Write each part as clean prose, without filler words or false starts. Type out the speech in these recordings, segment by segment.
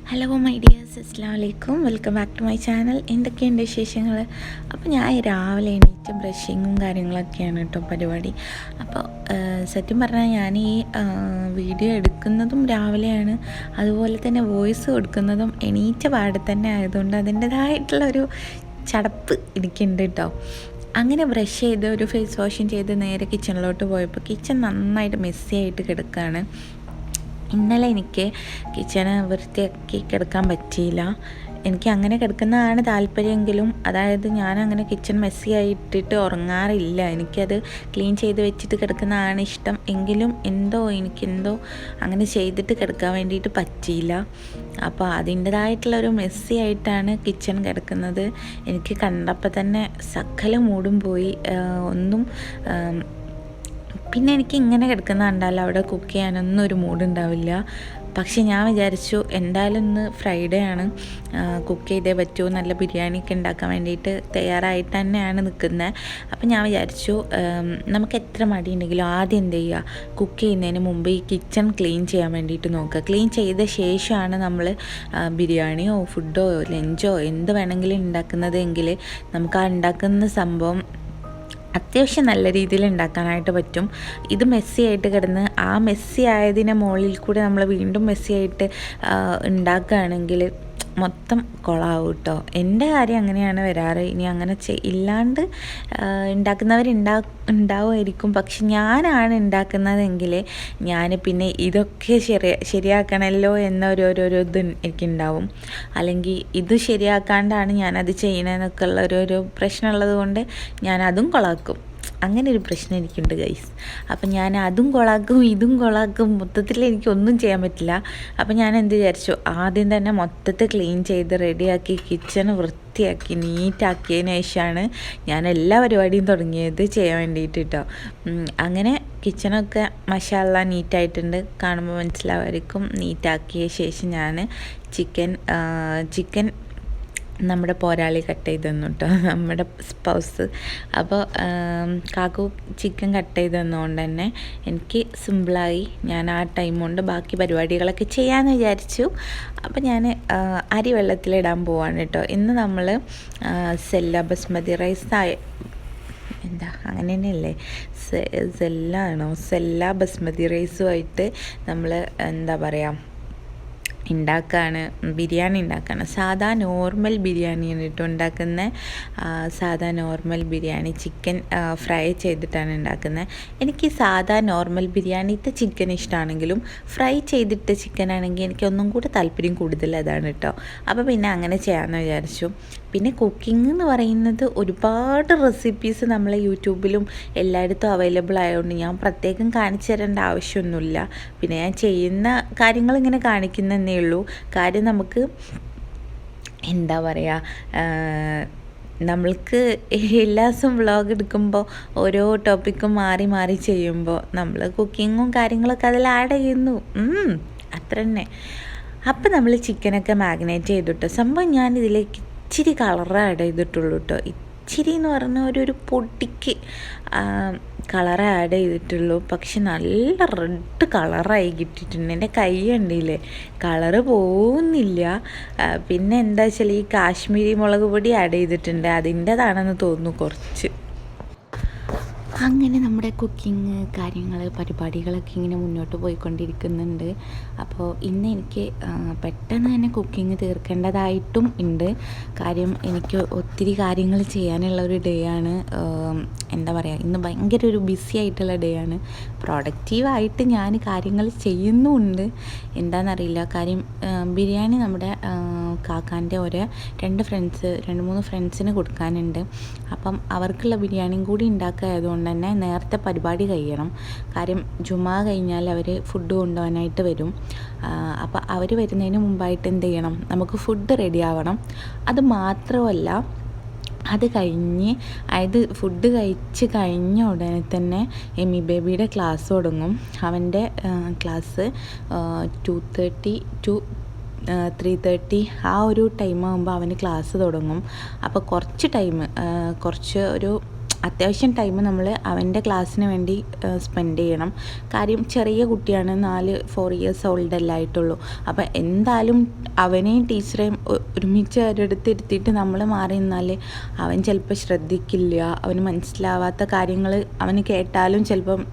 Hello my dears, അസ്സലാമു അലൈക്കും. Welcome back to my channel. എന്തൊക്കെയുണ്ട് വിശേഷങ്ങൾ? അപ്പോൾ ഞാൻ രാവിലെ എണീറ്റ് ബ്രഷിങ്ങും കാര്യങ്ങളൊക്കെയാണ് കേട്ടോ പരിപാടി. അപ്പോൾ സത്യം പറഞ്ഞാൽ ഞാൻ ഈ വീഡിയോ എടുക്കുന്നതും രാവിലെയാണ്, അതുപോലെ തന്നെ വോയിസ് കൊടുക്കുന്നതും എണീറ്റ പാടെ തന്നെ ആയതുകൊണ്ട് അതിൻ്റേതായിട്ടുള്ളൊരു ചടപ്പ് എനിക്കുണ്ട് കേട്ടോ. അങ്ങനെ ബ്രഷ് ചെയ്ത് ഒരു ഫേസ് വാഷും ചെയ്ത് നേരെ കിച്ചണിലോട്ട് പോയപ്പോൾ കിച്ചൺ നന്നായിട്ട് മെസ്സി ആയിട്ട് കിടക്കുകയാണ്. ഇന്നലെ എനിക്ക് കിച്ചണ് വൃത്തിയാക്കി കിടക്കാൻ പറ്റിയില്ല. എനിക്ക് അങ്ങനെ കിടക്കുന്നതാണ് താല്പര്യമെങ്കിലും, അതായത് ഞാനങ്ങനെ കിച്ചൺ മെസ്സി ആയിട്ടിട്ട് ഉറങ്ങാറില്ല. എനിക്കത് ക്ലീൻ ചെയ്ത് വെച്ചിട്ട് കിടക്കുന്നതാണ് ഇഷ്ടം. എങ്കിലും എനിക്കെന്തോ അങ്ങനെ ചെയ്തിട്ട് കിടക്കാൻ വേണ്ടിയിട്ട് പറ്റിയില്ല. അപ്പോൾ അതിൻ്റേതായിട്ടുള്ളൊരു മെസ്സി ആയിട്ടാണ് കിച്ചൺ കിടക്കുന്നത്. എനിക്ക് കണ്ടപ്പോൾ തന്നെ സകല മൂടും പോയി. ഒന്നും പിന്നെ എനിക്ക് ഇങ്ങനെ കിടക്കുന്ന കണ്ടാൽ അവിടെ കുക്ക് ചെയ്യാനൊന്നും ഒരു മൂഡുണ്ടാവില്ല. പക്ഷെ ഞാൻ വിചാരിച്ചു എന്തായാലും ഇന്ന് ഫ്രൈഡേ ആണ്, കുക്ക് ചെയ്തേ പറ്റൂ, നല്ല ബിരിയാണിയൊക്കെ ഉണ്ടാക്കാൻ വേണ്ടിയിട്ട് തയ്യാറായിട്ട് തന്നെയാണ് നിൽക്കുന്നത്. അപ്പം ഞാൻ വിചാരിച്ചു നമുക്ക് എത്ര മടിയുണ്ടെങ്കിലും ആദ്യം എന്ത് ചെയ്യുക, കുക്ക് ചെയ്യുന്നതിന് മുമ്പ് ഈ കിച്ചൺ ക്ലീൻ ചെയ്യാൻ വേണ്ടിയിട്ട് നോക്കുക. ക്ലീൻ ചെയ്ത ശേഷമാണ് നമ്മൾ ബിരിയാണിയോ ഫുഡോ ലഞ്ചോ എന്ത് വേണമെങ്കിലും ഉണ്ടാക്കുന്നത് എങ്കിൽ നമുക്ക് ആ ഉണ്ടാക്കുന്ന സംഭവം അത്യാവശ്യം നല്ല രീതിയിൽ ഉണ്ടാക്കാനായിട്ട് പറ്റും. ഇത് മെസ്സി ആയിട്ട് കിടന്ന് ആ മെസ്സി ആയതിനെ മുകളിൽ കൂടെ നമ്മൾ വീണ്ടും മെസ്സി ആയിട്ട് ഉണ്ടാക്കുകയാണെങ്കിൽ മൊത്തം കൊളാവും കേട്ടോ. എൻ്റെ കാര്യം അങ്ങനെയാണ് വരാറ്. ഇനി അങ്ങനെ ഇല്ലാണ്ട് ഉണ്ടാവുമായിരിക്കും. പക്ഷെ ഞാനാണ് ഉണ്ടാക്കുന്നതെങ്കിൽ ഞാൻ പിന്നെ ഇതൊക്കെ ശരിയാക്കണമല്ലോ എന്നൊരു ഇത് എനിക്കുണ്ടാവും. അല്ലെങ്കിൽ ഇത് ശരിയാക്കാണ്ടാണ് ഞാനത് ചെയ്യണമെന്നൊക്കെ ഉള്ള ഒരു പ്രശ്നമുള്ളത് കൊണ്ട് ഞാൻ അതും കൊളാക്കും. അങ്ങനെ ഒരു പ്രശ്നം എനിക്കുണ്ട് ഗൈസ്. അപ്പം ഞാൻ അതും കൊളാക്കും ഇതും കൊളാക്കും. മൊത്തത്തിൽ എനിക്കൊന്നും ചെയ്യാൻ പറ്റില്ല. അപ്പം ഞാൻ എന്ത് വിചാരിച്ചു, ആദ്യം തന്നെ മൊത്തത്തിൽ ക്ലീൻ ചെയ്ത് റെഡിയാക്കി കിച്ചൺ വൃത്തിയാക്കി നീറ്റാക്കിയതിന് ശേഷമാണ് ഞാൻ എല്ലാ പരിപാടിയും തുടങ്ങിയത് ചെയ്യാൻ വേണ്ടിയിട്ട് കേട്ടോ. അങ്ങനെ കിച്ചണൊക്കെ മാഷാ അല്ലാഹ് നീറ്റായിട്ടുണ്ട്. കാണുമ്പോൾ മനസ്സിലാവായിരിക്കും. നീറ്റാക്കിയ ശേഷം ഞാൻ ചിക്കൻ നമ്മുടെ പോരാളി കട്ട് ചെയ്ത് തന്നു കേട്ടോ, നമ്മുടെ സ്പൗസ്. അപ്പോൾ കാക്കു ചിക്കൻ കട്ട് ചെയ്ത് തന്നുകൊണ്ട് തന്നെ എനിക്ക് സിമ്പിളായി. ഞാൻ ആ ടൈം കൊണ്ട് ബാക്കി പരിപാടികളൊക്കെ ചെയ്യാമെന്ന് വിചാരിച്ചു. അപ്പോൾ ഞാൻ അരി വെള്ളത്തിലിടാൻ പോവാണ് കേട്ടോ. ഇന്ന് നമ്മൾ സെല്ല ബസ്മതി റൈസ് അങ്ങനെ തന്നെയല്ലേ, സെല്ല ബസ്മതി റൈസുമായിട്ട് നമ്മൾ എന്താ പറയുക ബിരിയാണി ഉണ്ടാക്കുകയാണ്. സാധാ നോർമൽ ബിരിയാണിയാണ് കേട്ടോ ഉണ്ടാക്കുന്നത്. സാധാ നോർമൽ ബിരിയാണി ചിക്കൻ ഫ്രൈ ചെയ്തിട്ടാണ് ഉണ്ടാക്കുന്നത്. എനിക്ക് സാധാ നോർമൽ ബിരിയാണിത്തെ ചിക്കൻ ഇഷ്ടമാണെങ്കിലും ഫ്രൈ ചെയ്തിട്ട് ചിക്കൻ ആണെങ്കിൽ എനിക്ക് ഒന്നും കൂടെ താല്പര്യം കൂടുതൽ അതാണ് കേട്ടോ. അപ്പോൾ പിന്നെ അങ്ങനെ ചെയ്യാമെന്ന് വിചാരിച്ചു. പിന്നെ കുക്കിംഗ് എന്ന് പറയുന്നത് ഒരുപാട് റെസിപ്പീസ് നമ്മളെ യൂട്യൂബിലും എല്ലായിടത്തും അവൈലബിൾ ആയതുകൊണ്ട് ഞാൻ പ്രത്യേകം കാണിച്ചു തരേണ്ട ആവശ്യമൊന്നുമില്ല. പിന്നെ ഞാൻ ചെയ്യുന്ന കാര്യങ്ങൾ ഇങ്ങനെ കാണിക്കുന്നതന്നേ ഉള്ളൂ. കാര്യം നമുക്ക് എന്താ പറയുക, നമ്മൾക്ക് എല്ലാ ദിവസവും വ്ളോഗ് എടുക്കുമ്പോൾ ഓരോ ടോപ്പിക്കും മാറി മാറി ചെയ്യുമ്പോൾ നമ്മൾ കുക്കിങ്ങും കാര്യങ്ങളൊക്കെ അതിൽ ആഡ് ചെയ്യുന്നു, അത്ര തന്നെ. അപ്പം നമ്മൾ ചിക്കനൊക്കെ മാഗ്നേറ്റ് ചെയ്തിട്ട് സംഭവം ഞാൻ ഇതിലേക്ക് ഇച്ചിരി കളർ ആഡ് ചെയ്തിട്ടുള്ളൂ കേട്ടോ. ഇച്ചിരി എന്ന് പറഞ്ഞാൽ ഒരു പൊടിക്ക് കളർ ആഡ് ചെയ്തിട്ടുള്ളൂ. പക്ഷെ നല്ല റെഡ് കളറായി കിട്ടിയിട്ടുണ്ട്. എൻ്റെ കൈ കണ്ടില്ലേ, കളറ് പോകുന്നില്ല. പിന്നെ എന്താ വെച്ചാൽ ഈ കാശ്മീരി മുളക് പൊടി ആഡ് ചെയ്തിട്ടുണ്ട്, അതിൻ്റെതാണെന്ന് തോന്നുന്നു കുറച്ച്. അങ്ങനെ നമ്മുടെ കുക്കിങ് കാര്യങ്ങൾ പരിപാടികളൊക്കെ ഇങ്ങനെ മുന്നോട്ട് പോയിക്കൊണ്ടിരിക്കുന്നുണ്ട്. അപ്പോൾ ഇന്ന് എനിക്ക് പെട്ടെന്ന് തന്നെ കുക്കിംഗ് തീർക്കേണ്ടതായിട്ടും ഉണ്ട്. കാര്യം എനിക്ക് ഒത്തിരി കാര്യങ്ങൾ ചെയ്യാനുള്ള ഒരു ഡേ ആണ്. എന്താ പറയുക, ഇന്ന് ഭയങ്കര ഒരു ബിസി ആയിട്ടുള്ള ഡേ ആണ്. പ്രൊഡക്റ്റീവായിട്ട് ഞാൻ കാര്യങ്ങൾ ചെയ്യുന്നുമുണ്ട്. എന്താണെന്നറിയില്ല. കാര്യം ബിരിയാണി നമ്മുടെ കാക്കാൻ്റെ രണ്ട് മൂന്ന് ഫ്രണ്ട്സിന് കൊടുക്കാനുണ്ട്. അപ്പം അവർക്കുള്ള ബിരിയാണിയും കൂടി ഉണ്ടാക്കായതുകൊണ്ട് തന്നെ നേരത്തെ പരിപാടി കഴിയണം. കാര്യം ജുമാ കഴിഞ്ഞാൽ അവർ ഫുഡ് കൊണ്ടുപോകാനായിട്ട് വരും. അപ്പോൾ അവർ വരുന്നതിന് മുമ്പായിട്ട് എന്ത് ചെയ്യണം, നമുക്ക് ഫുഡ് റെഡി ആവണം. അത് മാത്രമല്ല, അത് കഴിഞ്ഞ് അതായത് ഫുഡ് കഴിച്ച് കഴിഞ്ഞ ഉടനെ തന്നെ എമി ബേബിയുടെ ക്ലാസ് തുടങ്ങും. അവൻ്റെ ക്ലാസ് 2:30 to 3:30 ആ ഒരു ടൈം ആകുമ്പോൾ അവന് ക്ലാസ് തുടങ്ങും. അപ്പോൾ കുറച്ച് ടൈം ഒരു അത്യാവശ്യം ടൈം നമ്മൾ അവൻ്റെ ക്ലാസ്സിന് വേണ്ടി സ്പെൻഡ് ചെയ്യണം. കാര്യം ചെറിയ കുട്ടിയാണ്, 4 ഇയേഴ്സ് ഓൾഡ് അല്ലേ ആയിട്ടുള്ളൂ. അപ്പോൾ എന്തായാലും അവനെയും ടീച്ചറെയും ഒരുമിച്ച് ഒരിടത്ത് ഇരുത്തിയിട്ട് നമ്മൾ മാറി നിന്നാൽ അവൻ ചിലപ്പോൾ ശ്രദ്ധിക്കില്ല. അവന് മനസ്സിലാവാത്ത കാര്യങ്ങൾ അവന് കേട്ടാലും ചിലപ്പം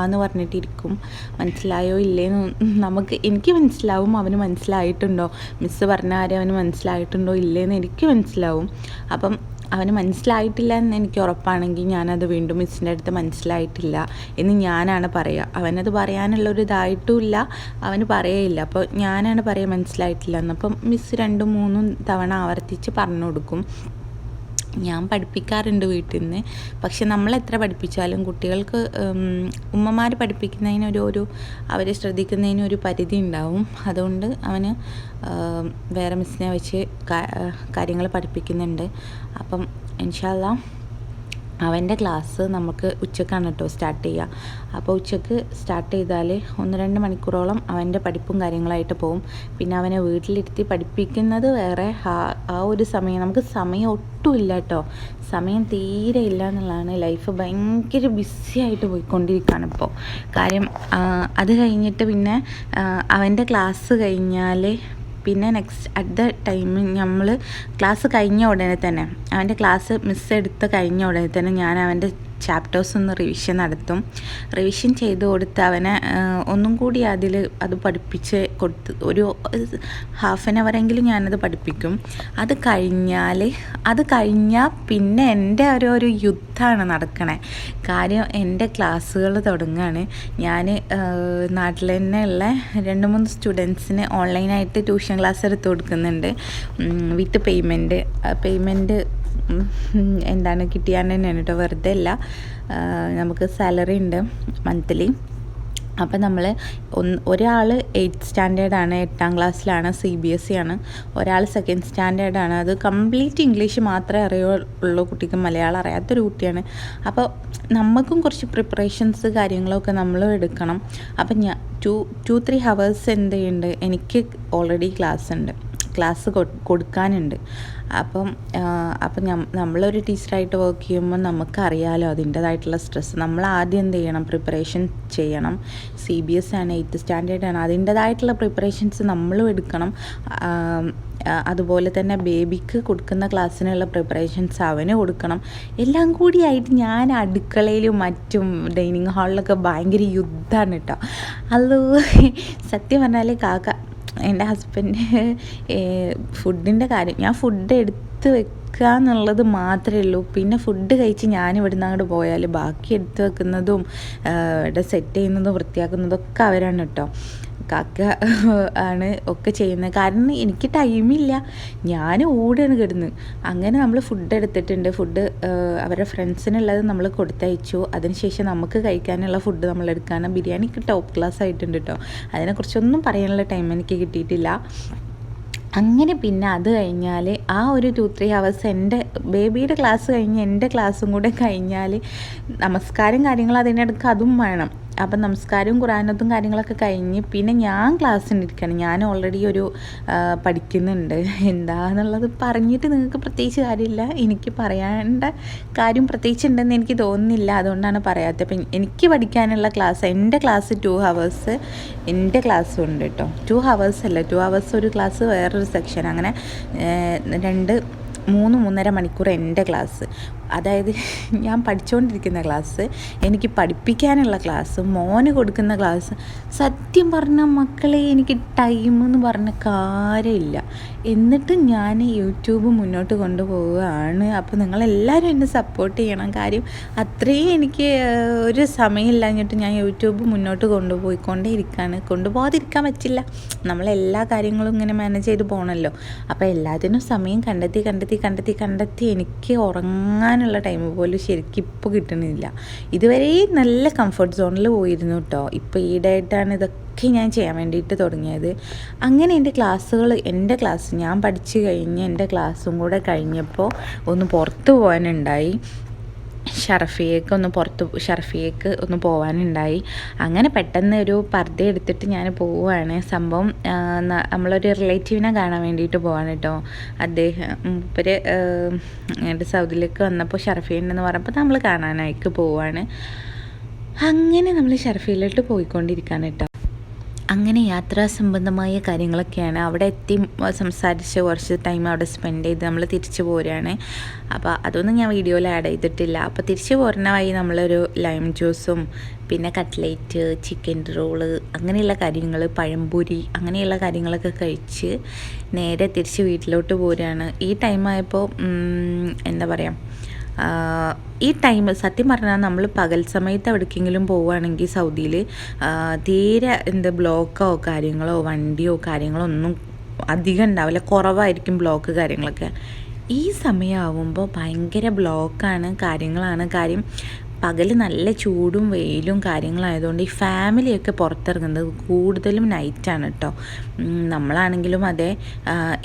എന്ന് പറഞ്ഞിട്ടിരിക്കും. മനസ്സിലായോ ഇല്ലേന്ന് എനിക്ക് മനസ്സിലാവും, അവന് മനസ്സിലായിട്ടുണ്ടോ, മിസ്സ് പറഞ്ഞ കാര്യം അവന് മനസ്സിലായിട്ടുണ്ടോ ഇല്ലേന്ന് എനിക്ക് മനസ്സിലാവും. അപ്പം അവന് മനസ്സിലായിട്ടില്ല എന്ന് എനിക്ക് ഉറപ്പാണെങ്കിൽ ഞാനത് വീണ്ടും മിസ്സിൻ്റെ അടുത്ത് മനസ്സിലായിട്ടില്ല എന്ന് ഞാനാണ് പറയുക. അവനത് പറയാനുള്ളൊരു ഇതായിട്ടുമില്ല, അവന് പറയേയില്ല. അപ്പോൾ ഞാനാണ് പറയുക മനസ്സിലായിട്ടില്ല എന്നപ്പം മിസ്സ് 2-3 തവണ ആവർത്തിച്ച് പറഞ്ഞു കൊടുക്കും. ഞാൻ പഠിപ്പിക്കാറുണ്ട് വീട്ടിൽ നിന്ന്. പക്ഷെ നമ്മളെത്ര പഠിപ്പിച്ചാലും കുട്ടികൾക്ക് ഉമ്മമാർ പഠിപ്പിക്കുന്നതിനൊരു അവരെ ശ്രദ്ധിക്കുന്നതിനൊരു പരിധി ഉണ്ടാവും. അതുകൊണ്ട് അവന് വേറെ മിസ്സിനെ വെച്ച് കാര്യങ്ങൾ പഠിപ്പിക്കുന്നുണ്ട്. അപ്പം ഇൻഷാ അല്ലാഹ് അവൻ്റെ ക്ലാസ് നമുക്ക് ഉച്ചക്കാണ് കേട്ടോ സ്റ്റാർട്ട് ചെയ്യുക. അപ്പോൾ ഉച്ചക്ക് സ്റ്റാർട്ട് ചെയ്താൽ 1-2 മണിക്കൂറോളം അവൻ്റെ പഠിപ്പും കാര്യങ്ങളായിട്ട് പോകും. പിന്നെ അവനെ വീട്ടിലിരുത്തി പഠിപ്പിക്കുന്നത് വേറെ. ആ ഒരു സമയം നമുക്ക് സമയം ഒട്ടുമില്ല കേട്ടോ, സമയം തീരെ ഇല്ല എന്നുള്ളതാണ്. ലൈഫ് ഭയങ്കര ബിസി ആയിട്ട് പോയിക്കൊണ്ടിരിക്കുകയാണ് ഇപ്പോൾ. കാര്യം അത് കഴിഞ്ഞിട്ട് പിന്നെ അവൻ്റെ ക്ലാസ് കഴിഞ്ഞാൽ പിന്നെ നെക്സ്റ്റ് അറ്റ് ദ ടൈം നമ്മൾ ക്ലാസ് കഴിഞ്ഞ ഉടനെ തന്നെ അവൻ്റെ ക്ലാസ് മിസ് എടുത്ത് കഴിഞ്ഞ ഉടനെ തന്നെ ഞാൻ അവൻ്റെ ചാപ്റ്റേഴ്സ് ഒന്ന് റിവിഷൻ നടത്തും. റിവിഷൻ ചെയ്ത് കൊടുത്ത് അവനെ ഒന്നും കൂടി അത് പഠിപ്പിച്ച് കൊടുത്ത് ഒരു ഹാഫ് ആൻ അവറെങ്കിലും ഞാനത് പഠിപ്പിക്കും. അത് കഴിഞ്ഞാൽ പിന്നെ എൻ്റെ ഒരു യുദ്ധമാണ് നടക്കണേ. കാര്യം എൻ്റെ ക്ലാസ്സുകൾ തുടങ്ങുകയാണ്. ഞാൻ നാട്ടിൽ തന്നെ ഉള്ള 2-3 സ്റ്റുഡൻസിന് ഓൺലൈനായിട്ട് ട്യൂഷൻ ക്ലാസ് എടുത്ത് കൊടുക്കുന്നുണ്ട്. വിത്ത് പേയ്മെൻറ്റ് എന്താണ് കിട്ടിയാൽ തന്നെയാണ് കേട്ടോ, വെറുതെ അല്ല. നമുക്ക് സാലറി ഉണ്ട് മന്ത്ലി. അപ്പം നമ്മൾ ഒരാൾ 8th സ്റ്റാൻഡേർഡാണ്, 8ാം ക്ലാസ്സിലാണ്, CBSE ആണ്. ഒരാൾ 2nd സ്റ്റാൻഡേർഡാണ്. അത് കംപ്ലീറ്റ് ഇംഗ്ലീഷ് മാത്രമേ അറിയുള്ളൂ, കുട്ടിക്ക് മലയാളം അറിയാത്തൊരു കുട്ടിയാണ്. അപ്പോൾ നമുക്കും കുറച്ച് പ്രിപ്പറേഷൻസ് കാര്യങ്ങളൊക്കെ നമ്മളും എടുക്കണം. അപ്പം ഞാൻ 2-3 ഹവേഴ്സ് എന്ത് ചെയ്യുന്നുണ്ട്, എനിക്ക് ഓൾറെഡി ക്ലാസ് കൊടുക്കാനുണ്ട്. അപ്പം നമ്മളൊരു ടീച്ചറായിട്ട് വർക്ക് ചെയ്യുമ്പോൾ നമുക്കറിയാലോ അതിൻ്റേതായിട്ടുള്ള സ്ട്രെസ്സ്. നമ്മൾ ആദ്യം എന്ത് ചെയ്യണം, പ്രിപ്പറേഷൻ ചെയ്യണം. CBSE ആണ്, 8th സ്റ്റാൻഡേർഡാണ്, അതിൻ്റേതായിട്ടുള്ള പ്രിപ്പറേഷൻസ് നമ്മളും എടുക്കണം. അതുപോലെ തന്നെ ബേബിക്ക് കൊടുക്കുന്ന ക്ലാസ്സിനുള്ള പ്രിപ്പറേഷൻസ് അവന് കൊടുക്കണം. എല്ലാം കൂടിയായിട്ട് ഞാൻ അടുക്കളയിലും മറ്റും ഡൈനിങ് ഹാളിലൊക്കെ ഭയങ്കര യുദ്ധമാണ് കേട്ടോ. അത് സത്യം പറഞ്ഞാൽ എൻ്റെ ഹസ്ബൻഡ് ഫുഡിൻ്റെ കാര്യം, ഞാൻ ഫുഡ് എടുത്ത് വെക്കുക എന്നുള്ളത് മാത്രമേ ഉള്ളൂ. പിന്നെ ഫുഡ് കഴിച്ച് ഞാൻ ഇവിടുന്ന് അങ്ങോട്ട് പോയാൽ ബാക്കി എടുത്ത് വെക്കുന്നതും ഇവിടെ സെറ്റ് ചെയ്യുന്നതും വൃത്തിയാക്കുന്നതും ഒക്കെ അവരാണ് കേട്ടോ. കാക്ക ആണ് ഒക്കെ ചെയ്യുന്നത്. കാരണം എനിക്ക് ടൈമില്ല, ഞാൻ ഓടിയാണ് കിടന്ന്. അങ്ങനെ നമ്മൾ ഫുഡ് എടുത്തിട്ടുണ്ട്. ഫുഡ് അവരുടെ ഫ്രണ്ട്സിനുള്ളത് നമ്മൾ കൊടുത്തയച്ചു. അതിനുശേഷം നമുക്ക് കഴിക്കാനുള്ള ഫുഡ് നമ്മൾ എടുക്കാനും. ബിരിയാണിക്ക് ടോപ്പ് ക്ലാസ് ആയിട്ടുണ്ട് കേട്ടോ. അതിനെക്കുറിച്ചൊന്നും പറയാനുള്ള ടൈം എനിക്ക് കിട്ടിയിട്ടില്ല. അങ്ങനെ പിന്നെ അത് കഴിഞ്ഞാൽ ആ ഒരു 2-3 ഹവേഴ്സ് എൻ്റെ ബേബിയുടെ ക്ലാസ് കഴിഞ്ഞ് എൻ്റെ ക്ലാസ്സും കൂടെ കഴിഞ്ഞാൽ നമസ്കാരം കാര്യങ്ങൾ അതിനിടയ്ക്ക് അതും വേണം. അപ്പം നമസ്കാരവും ഖുറാനത്തും കാര്യങ്ങളൊക്കെ കഴിഞ്ഞ് പിന്നെ ഞാൻ ക്ലാസ്സിനിരിക്കണം. ഞാൻ ഓൾറെഡി പഠിക്കുന്നുണ്ട്. എന്താണെന്നുള്ളത് പറഞ്ഞിട്ട് നിങ്ങൾക്ക് പ്രത്യേകിച്ച് കാര്യമില്ല, എനിക്ക് പറയേണ്ട കാര്യം പ്രത്യേകിച്ച് ഉണ്ടെന്ന് എനിക്ക് തോന്നുന്നില്ല, അതുകൊണ്ടാണ് പറയാത്തത്. അപ്പം എനിക്ക് പഠിക്കാനുള്ള എൻ്റെ ക്ലാസ് 2 ഹവേഴ്സ് എൻ്റെ ക്ലാസ്സും ഉണ്ട് കേട്ടോ. 2 ഹവേഴ്സ് അല്ല, 2 ഹവേഴ്സ് ഒരു ക്ലാസ്, വേറൊരു സെക്ഷൻ, അങ്ങനെ 3-3.5 മണിക്കൂർ എൻ്റെ ക്ലാസ്. അതായത് ഞാൻ പഠിച്ചുകൊണ്ടിരിക്കുന്ന ക്ലാസ്, എനിക്ക് പഠിപ്പിക്കാനുള്ള ക്ലാസ്, മോന് കൊടുക്കുന്ന ക്ലാസ്. സത്യം പറഞ്ഞ മക്കളെ, എനിക്ക് ടൈമെന്ന് പറഞ്ഞ കാര്യമില്ല. എന്നിട്ട് ഞാൻ യൂട്യൂബ് മുന്നോട്ട് കൊണ്ടുപോവുകയാണ്. അപ്പോൾ നിങ്ങളെല്ലാവരും എന്നെ സപ്പോർട്ട് ചെയ്യണം. കാര്യം അത്രയും എനിക്ക് ഒരു സമയമില്ലാഞ്ഞിട്ട് ഞാൻ യൂട്യൂബ് മുന്നോട്ട് കൊണ്ടുപോയിക്കൊണ്ടേ ഇരിക്കുകയാണ്. കൊണ്ടുപോകാതിരിക്കാൻ പറ്റില്ല, നമ്മളെല്ലാ കാര്യങ്ങളും ഇങ്ങനെ മാനേജ് ചെയ്ത് പോകണമല്ലോ. അപ്പോൾ എല്ലാത്തിനും സമയം കണ്ടെത്തി എനിക്ക് ഉറങ്ങാനുള്ള ടൈം പോലും ശരിക്കും ഇപ്പോൾ കിട്ടണില്ല. ഇതുവരെ നല്ല കംഫർട്ട് സോണിൽ പോയിരുന്നു കേട്ടോ. ഇപ്പോൾ ഈടായിട്ടാണ് ഇതൊക്കെ ഞാൻ ചെയ്യാൻ വേണ്ടിയിട്ട് തുടങ്ങിയത്. അങ്ങനെ എൻ്റെ ക്ലാസ് ഞാൻ പഠിച്ചു കഴിഞ്ഞ് എൻ്റെ ക്ലാസ്സും കൂടെ കഴിഞ്ഞപ്പോൾ ഒന്ന് പുറത്ത് പോകാനുണ്ടായി. ഷർഫിയേക്ക് ഒന്ന് പോകാനുണ്ടായി. അങ്ങനെ പെട്ടെന്ന് ഒരു പർദ്ദ എടുത്തിട്ട് ഞാൻ പോവുകയാണ്. സംഭവം നമ്മളൊരു റിലേറ്റീവിനെ കാണാൻ വേണ്ടിയിട്ട് പോവാണ് കേട്ടോ. മൂപ്പര് എൻ്റെ സൗദിയിലേക്ക് വന്നപ്പോൾ ഷർഫിയ ഉണ്ടെന്ന് പറഞ്ഞപ്പോൾ നമ്മൾ കാണാനായിട്ട് പോവുകയാണ്. അങ്ങനെ നമ്മൾ ഷർഫിയിലോട്ട് പോയിക്കൊണ്ടിരിക്കുകയാണ് കേട്ടോ. അങ്ങനെ യാത്രാ സംബന്ധമായ കാര്യങ്ങളൊക്കെയാണ്. അവിടെ എത്തി സംസാരിച്ച് കുറച്ച് ടൈം അവിടെ സ്പെൻഡ് ചെയ്ത് നമ്മൾ തിരിച്ചു പോരുകയാണ്. അപ്പോൾ അതൊന്നും ഞാൻ വീഡിയോയിൽ ആഡ് ചെയ്തിട്ടില്ല. അപ്പോൾ തിരിച്ചു പോരുന്ന വഴി നമ്മളൊരു ലൈം ജ്യൂസും പിന്നെ കട്ട്ലേറ്റ്, ചിക്കൻ റോള്, അങ്ങനെയുള്ള കാര്യങ്ങൾ, പഴംപൊരി, അങ്ങനെയുള്ള കാര്യങ്ങളൊക്കെ കഴിച്ച് നേരെ തിരിച്ച് വീട്ടിലോട്ട് പോരുകയാണ്. ഈ ടൈമായപ്പോൾ എന്താ പറയുക, ഈ ടൈം സത്യം പറഞ്ഞാൽ നമ്മൾ പകൽ സമയത്ത് എവിടേക്കെങ്കിലും പോവുകയാണെങ്കിൽ സൗദിയിൽ തീരെ ബ്ലോക്കോ കാര്യങ്ങളോ വണ്ടിയോ കാര്യങ്ങളോ ഒന്നും അധികം ഉണ്ടാവില്ല, കുറവായിരിക്കും ബ്ലോക്ക് കാര്യങ്ങളൊക്കെ. ഈ സമയമാകുമ്പോൾ ഭയങ്കര ബ്ലോക്കാണ് കാര്യങ്ങളാണ്. കാര്യം പകൽ നല്ല ചൂടും വെയിലും കാര്യങ്ങളായതുകൊണ്ട് ഈ ഫാമിലിയൊക്കെ പുറത്തിറങ്ങുന്നത് കൂടുതലും നൈറ്റാണ് കേട്ടോ. നമ്മളാണെങ്കിലും അതെ,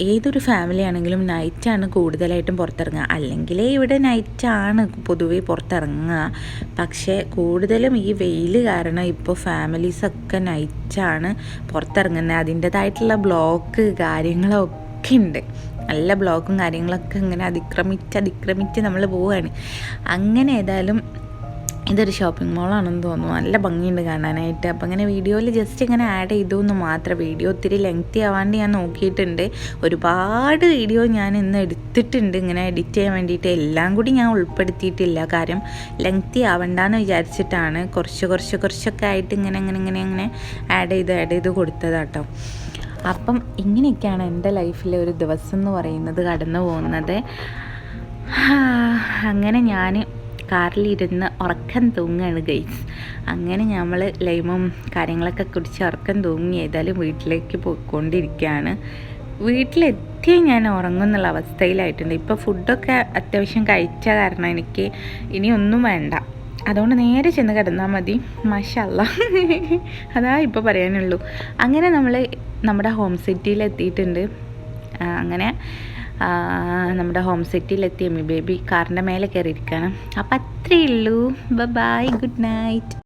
ഏതൊരു ഫാമിലി ആണെങ്കിലും നൈറ്റാണ് കൂടുതലായിട്ടും പുറത്തിറങ്ങുക. അല്ലെങ്കിൽ ഇവിടെ നൈറ്റാണ് പൊതുവെ പുറത്തിറങ്ങുക. പക്ഷേ കൂടുതലും ഈ വെയിൽ കാരണം ഇപ്പോൾ ഫാമിലീസൊക്കെ നൈറ്റാണ് പുറത്തിറങ്ങുന്നത്. അതിൻ്റേതായിട്ടുള്ള ബ്ലോക്ക് കാര്യങ്ങളൊക്കെ ഉണ്ട്. നല്ല ബ്ലോക്കും കാര്യങ്ങളൊക്കെ ഇങ്ങനെ അതിക്രമിച്ച് നമ്മൾ പോവുകയാണ്. അങ്ങനെ ഏതായാലും ഇതൊരു ഷോപ്പിംഗ് മോളാണെന്ന് തോന്നുന്നു. നല്ല ഭംഗിയുണ്ട് കാണാനായിട്ട്. അപ്പോൾ അങ്ങനെ വീഡിയോയിൽ ജസ്റ്റ് ഇങ്ങനെ ആഡ് ചെയ്തു എന്ന് മാത്രം. വീഡിയോ ഒത്തിരി ലെങ്തി ആവാണ്ട് ഞാൻ നോക്കിയിട്ടുണ്ട്. ഒരുപാട് വീഡിയോ ഞാൻ ഇന്ന് എടുത്തിട്ടുണ്ട് ഇങ്ങനെ എഡിറ്റ് ചെയ്യാൻ വേണ്ടിയിട്ട്. എല്ലാം കൂടി ഞാൻ ഉൾപ്പെടുത്തിയിട്ടില്ല. കാര്യം ലെങ്തി ആവണ്ടെന്ന് വിചാരിച്ചിട്ടാണ് കുറച്ചൊക്കെ ആയിട്ട് ഇങ്ങനെ ആഡ് ചെയ്ത് കൊടുത്തതാട്ടോ. അപ്പം ഇങ്ങനെയൊക്കെയാണ് എൻ്റെ ലൈഫിലെ ഒരു ദിവസം എന്ന് പറയുന്നത് കടന്നു പോകുന്നത്. അങ്ങനെ ഞാൻ കാറിലിരുന്ന് ഉറക്കം തൂങ്ങുകയാണ് ഗൈസ്. അങ്ങനെ നമ്മൾ ലൈമും കാര്യങ്ങളൊക്കെ കുടിച്ച് ഉറക്കം തൂങ്ങി ഏതായാലും വീട്ടിലേക്ക് പോയിക്കൊണ്ടിരിക്കുകയാണ്. വീട്ടിലെത്തി ഞാൻ ഉറങ്ങുന്നുള്ള അവസ്ഥയിലായിട്ടുണ്ട്. ഇപ്പോൾ ഫുഡൊക്കെ അത്യാവശ്യം കഴിച്ച കാരണം എനിക്ക് ഇനി ഒന്നും വേണ്ട. അതുകൊണ്ട് നേരെ ചെന്ന് കിടന്നാൽ മതി. മാഷാ അല്ലാഹ്, അതാ ഇപ്പോൾ പറയാനുള്ളൂ. അങ്ങനെ നമ്മൾ നമ്മുടെ ഹോം സിറ്റിയിൽ എത്തിയിട്ടുണ്ട്. അങ്ങനെ നമ്മുടെ ഹോം സിറ്റിയിലെത്തി എമ്മി ബേബി കാറിൻ്റെ മേലെ കയറിയിരിക്കുകയാണ്. അപ്പം അത്രയേ ഉള്ളൂ. Bye, good night.